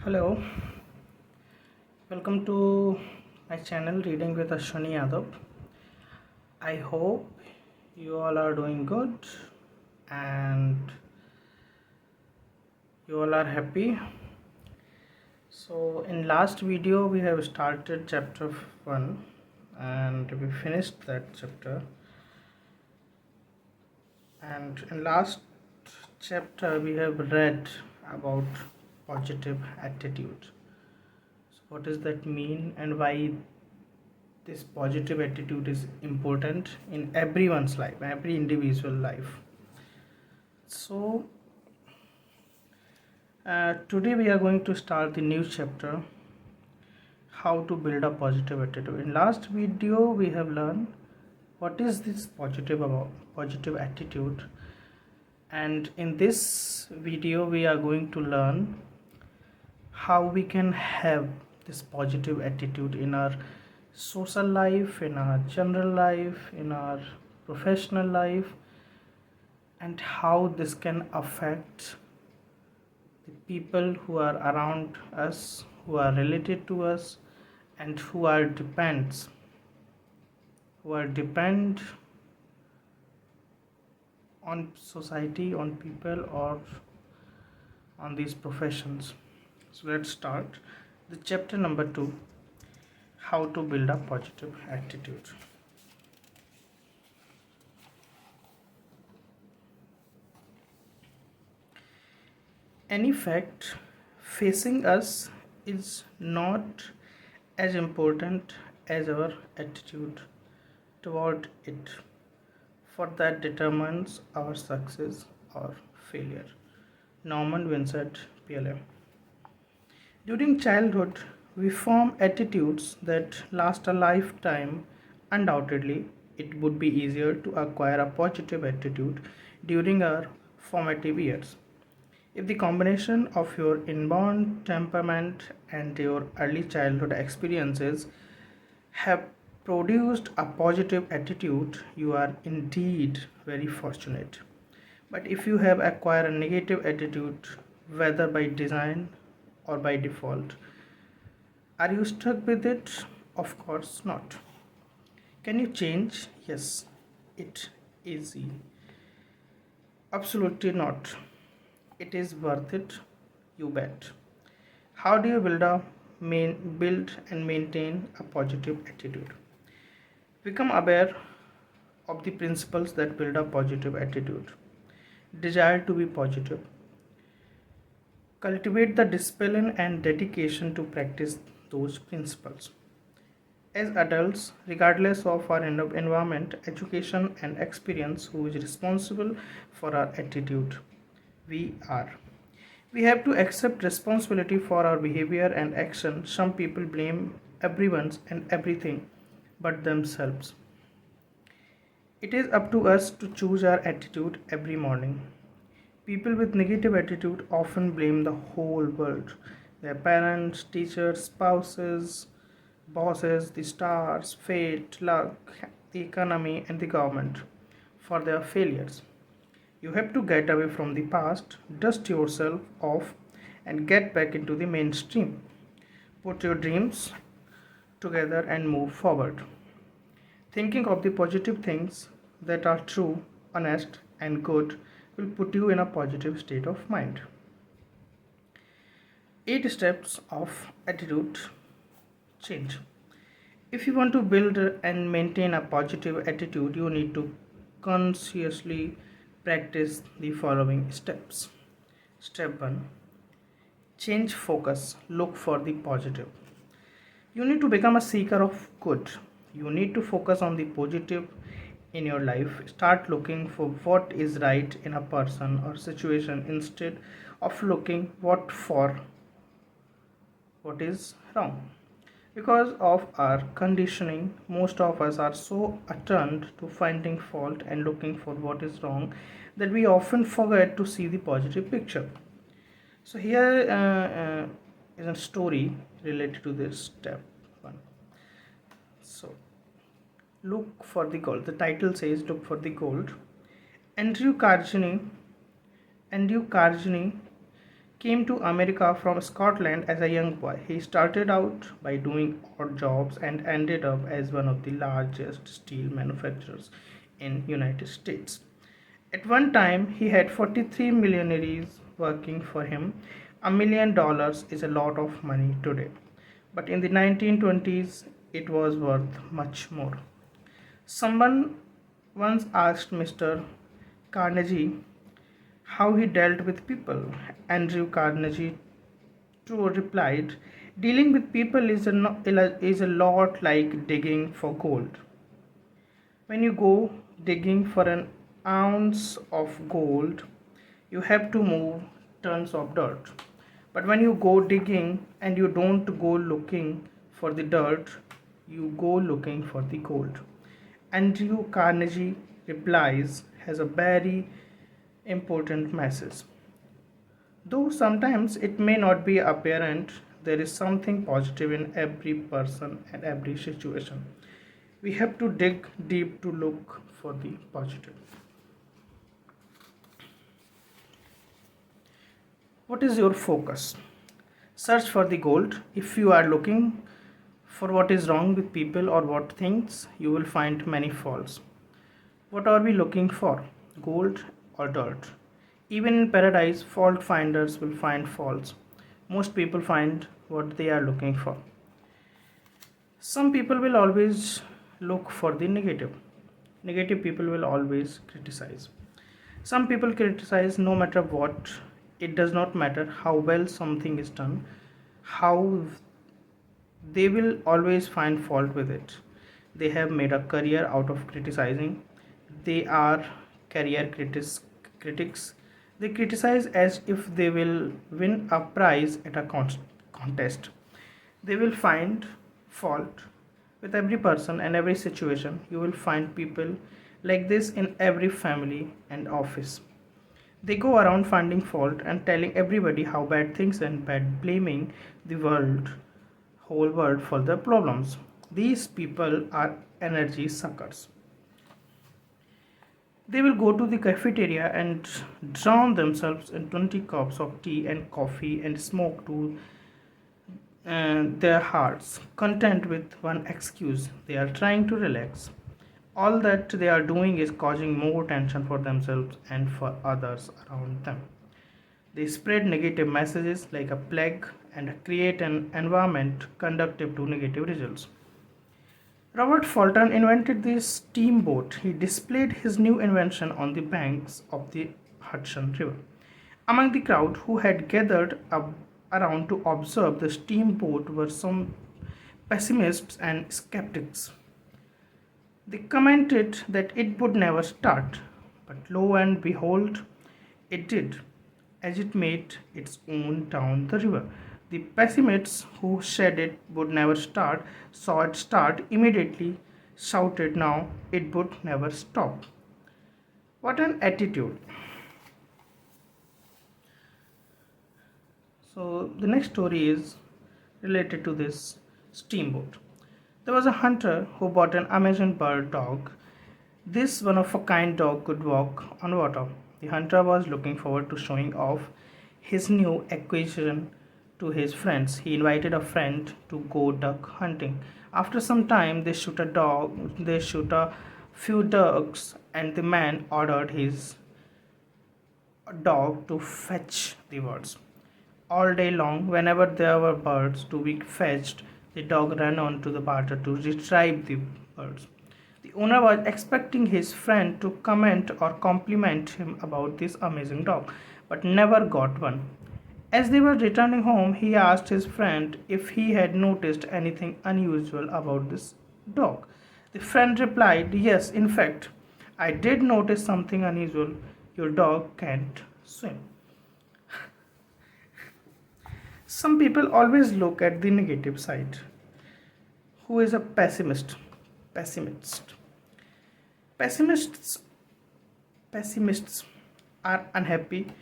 Hello, welcome to my channel Reading with Ashwani Yadav. I hope you all are doing good and you all are happy. So in last video we have started chapter 1 and we finished that chapter, and in last chapter we have read about positive attitude. So what does that mean and why this positive attitude is important in everyone's life, every individual life. So today we are going to start the new chapter, how to build a positive attitude. In last video we have learned what is this positive attitude, and in this video we are going to learn how we can have this positive attitude in our social life, in our general life, in our professional life, and how this can affect the people who are around us, who are related to us, and who are depend on society, on people, or on these professions. So let's start the chapter number 2, how to build a positive attitude. Any fact facing us is not as important as our attitude toward it, for that determines our success or failure. Norman Vincent Peale. During childhood, we form attitudes that last a lifetime. Undoubtedly, it would be easier to acquire a positive attitude during our formative years. If the combination of your inborn temperament and your early childhood experiences have produced a positive attitude, you are indeed very fortunate. But if you have acquired a negative attitude, whether by design or by default, are you stuck with it? Of course not. Can you change? Yes, it is easy. Absolutely not. It is worth it, you bet. How do you build and maintain a positive attitude? Become aware of the principles that build a positive attitude. Desire to be positive. Cultivate the discipline and dedication to practice those principles. As adults, regardless of our environment, education, and experience, who is responsible for our attitude? We are. We have to accept responsibility for our behavior and action. Some people blame everyone and everything but themselves. It is up to us to choose our attitude every morning. People with negative attitude often blame the whole world, their parents, teachers, spouses, bosses, the stars, fate, luck, the economy, and the government for their failures. You have to get away from the past, dust yourself off, and get back into the mainstream. Put your dreams together and move forward. Thinking of the positive things that are true, honest, and good will put you in a positive state of mind. 8 steps of attitude change. If you want to build and maintain a positive attitude, you need to consciously practice the following steps. Step 1. Change focus. Look for the positive. You need to become a seeker of good. You need to focus on the positive in your life. Start looking for what is right in a person or situation instead of looking for what is wrong. Because of our conditioning, most of us are so attuned to finding fault and looking for what is wrong that we often forget to see the positive picture. So here is a story related to this step 1. So look for the gold. The title says look for the gold. Andrew Carnegie came to America from Scotland as a young boy. He started out by doing odd jobs and ended up as one of the largest steel manufacturers in United States. At one time, he had 43 millionaires working for him. $1 million is a lot of money today, but in the 1920s, it was worth much more. Someone once asked Mr. Carnegie how he dealt with people. Andrew Carnegie too replied, dealing with people is a lot like digging for gold. When you go digging for an ounce of gold, you have to move tons of dirt. But when you go digging and you don't go looking for the dirt, you go looking for the gold. Andrew Carnegie replies has a very important message. Though sometimes it may not be apparent, there is something positive in every person and every situation. We have to dig deep to look for the positive. What is your focus? Search for the gold. If you are looking for what is wrong with people or what things, you will find many faults. What are we looking for? Gold or dirt? Even in paradise, fault finders will find faults. Most people find what they are looking for. Some people will always look for the negative. Negative people will always criticize. Some people criticize no matter what. It does not matter how well something is done, how they will always find fault with it. They have made a career out of criticizing. They are critics. They criticize as if they will win a prize at a contest. They will find fault with every person and every situation. You will find people like this in every family and office. They go around finding fault and telling everybody how bad things and bad, blaming the whole world for their problems. These people are energy suckers. They will go to the cafeteria and drown themselves in 20 cups of tea and coffee and smoke to their hearts, content with one excuse they are trying to relax. All that they are doing is causing more tension for themselves and for others around them. They spread negative messages like a plague and create an environment conducive to negative results. Robert Fulton invented the steamboat. He displayed his new invention on the banks of the Hudson River. Among the crowd who had gathered around to observe the steamboat were some pessimists and skeptics. They commented that it would never start, but lo and behold, it did, as it made its own down the river. The pessimists who said it would never start saw it start immediately, shouted now it would never stop. What an attitude! So, the next story is related to this steamboat. There was a hunter who bought an Amazon bird dog. This one of a kind dog could walk on water. The hunter was looking forward to showing off his new acquisition to his friends. He invited a friend to go duck hunting. After some time, they shoot a few ducks, and the man ordered his dog to fetch the birds. All day long, whenever there were birds to be fetched, the dog ran on to the water to retrieve the birds. The owner was expecting his friend to comment or compliment him about this amazing dog, but never got one. As they were returning home, he asked his friend if he had noticed anything unusual about this dog. The friend replied, yes, in fact, I did notice something unusual. Your dog can't swim. Some people always look at the negative side. Who is a pessimist? Pessimist. Pessimists Pessimists are unhappy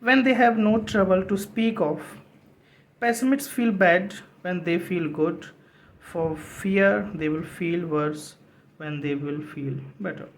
when they have no trouble to speak of. Pessimists feel bad when they feel good. For fear they will feel worse when they will feel better.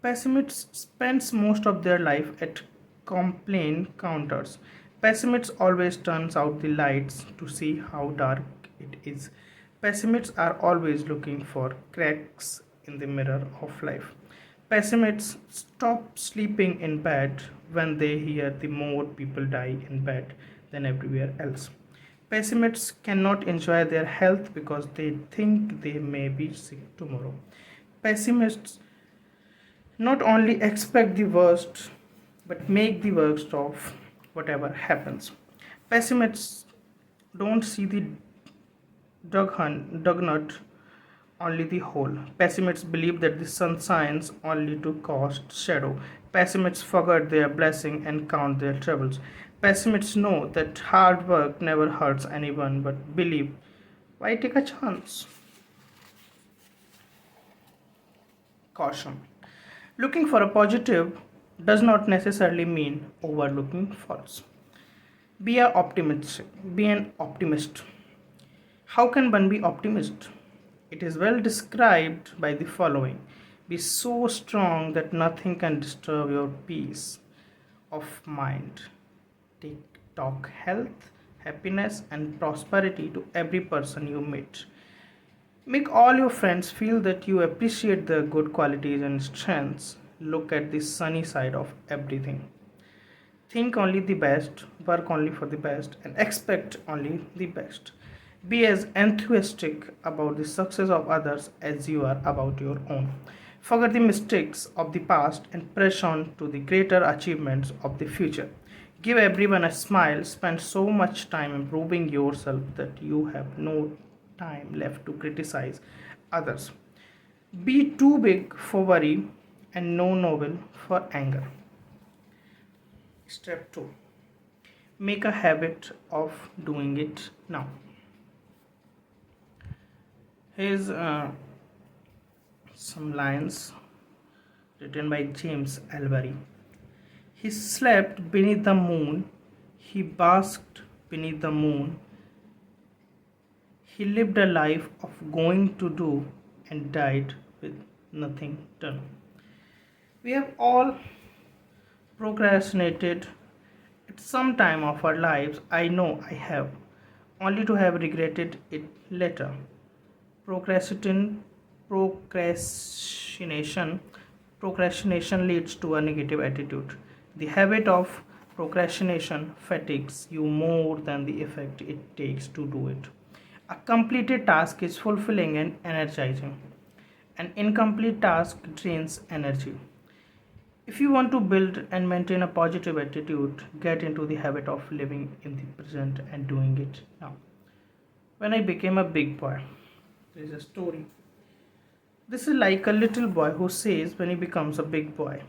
Pessimists spends most of their life at complaint counters. Pessimists always turns out the lights to see how dark it is. Pessimists are always looking for cracks in the mirror of life. Pessimists stop sleeping in bed when they hear the more people die in bed than everywhere else. Pessimists cannot enjoy their health because they think they may be sick tomorrow. Pessimists not only expect the worst but make the worst of whatever happens. Pessimists don't see the Dugnut only the whole. Pessimists believe that the sun shines only to cast shadow. Pessimists forget their blessing and count their troubles. Pessimists know that hard work never hurts anyone but believe, why take a chance? Caution. Looking for a positive does not necessarily mean overlooking faults. Be a optimist. Be an optimist. How can one be optimist? It is well described by the following: be so strong that nothing can disturb your peace of mind. Talk health, happiness, and prosperity to every person you meet. Make all your friends feel that you appreciate their good qualities and strengths. Look at the sunny side of everything. Think only the best, work only for the best, and expect only the best. Be as enthusiastic about the success of others as you are about your own. Forget the mistakes of the past and press on to the greater achievements of the future. Give everyone a smile. Spend so much time improving yourself that you have no time left to criticize others. Be too big for worry and no noble for anger. Step 2. Make a habit of doing it now. Here's some lines written by James Albury. He slept beneath the moon, he basked beneath the moon, he lived a life of going to do and died with nothing done. We have all procrastinated at some time of our lives. I know I have, only to have regretted it later. Procrastination procrastination procrastination leads to a negative attitude. The habit of procrastination fatigues you more than the effect it takes to do it. A completed task is fulfilling and energizing. An incomplete task drains energy. If you want to build and maintain a positive attitude, get into the habit of living in the present and doing it now. When I became a big boy, there is a story. This is like a little boy who says when he becomes a big boy,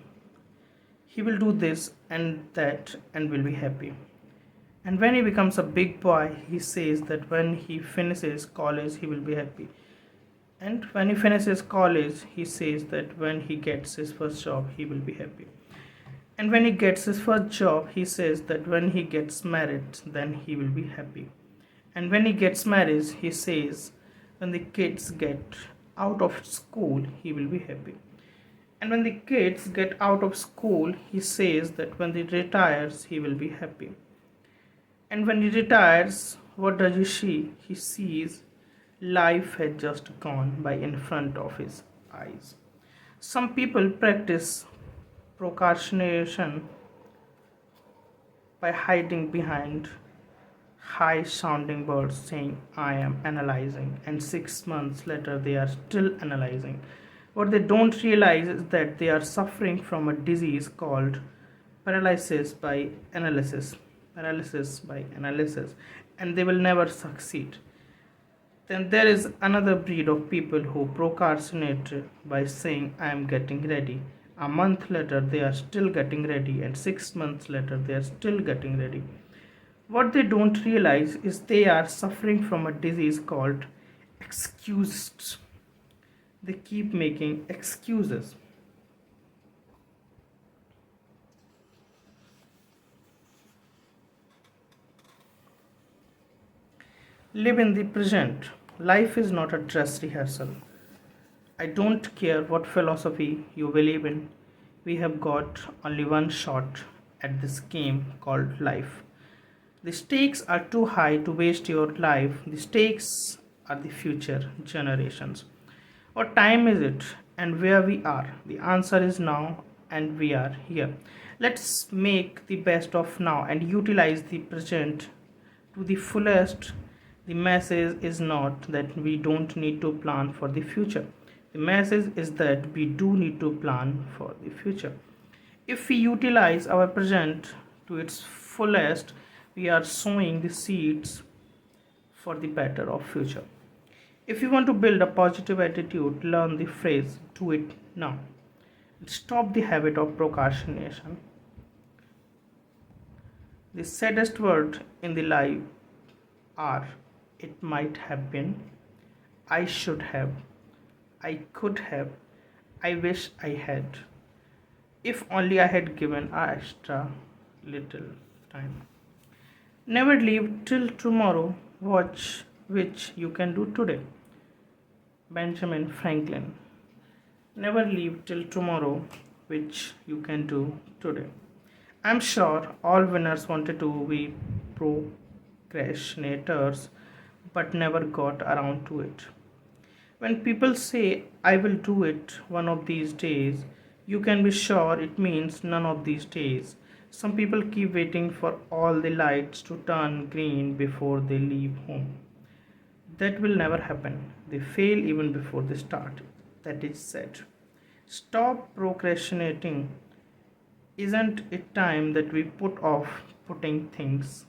he will do this and that and will be happy. And when he becomes a big boy, he says that when he finishes college, he will be happy. And when he finishes college, he says that when he gets his first job, he will be happy. And when he gets his first job, he says that when he gets married, then he will be happy. And when he gets married, he says when the kids get out of school, he will be happy. And when the kids get out of school, he says that when he retires, he will be happy. And when he retires, what does he see? He sees life had just gone by in front of his eyes. Some people practice procrastination by hiding behind high sounding words saying, I am analyzing, and 6 months later they are still analyzing. What they don't realize is that they are suffering from a disease called paralysis by analysis. Paralysis by analysis, and they will never succeed. Then there is another breed of people who procrastinate by saying, I am getting ready. A month later, they are still getting ready, and 6 months later, they are still getting ready. What they don't realize is they are suffering from a disease called excuses. They keep making excuses. Live in the present. Life is not a dress rehearsal. I don't care what philosophy you believe in. We have got only one shot at this game called life. The stakes are too high to waste your life. The stakes are the future generations. What time is it and where we are? The answer is now and we are here. Let's make the best of now and utilize the present to the fullest. The message is not that we don't need to plan for the future. The message is that we do need to plan for the future. If we utilize our present to its fullest, we are sowing the seeds for the better of future. If you want to build a positive attitude, learn the phrase do it now. Stop the habit of procrastination. The saddest word in the life are it might have been, I should have, I could have, I wish I had. If only I had given a extra little time. Never leave till tomorrow. Watch which you can do today. Benjamin Franklin. Never leave till tomorrow, which you can do today. I'm sure all winners wanted to be procrastinators but never got around to it. When people say, I will do it one of these days, you can be sure it means none of these days. Some people keep waiting for all the lights to turn green before they leave home. That will never happen. They fail even before they start. That is said. Stop procrastinating. Isn't it time that we put off putting things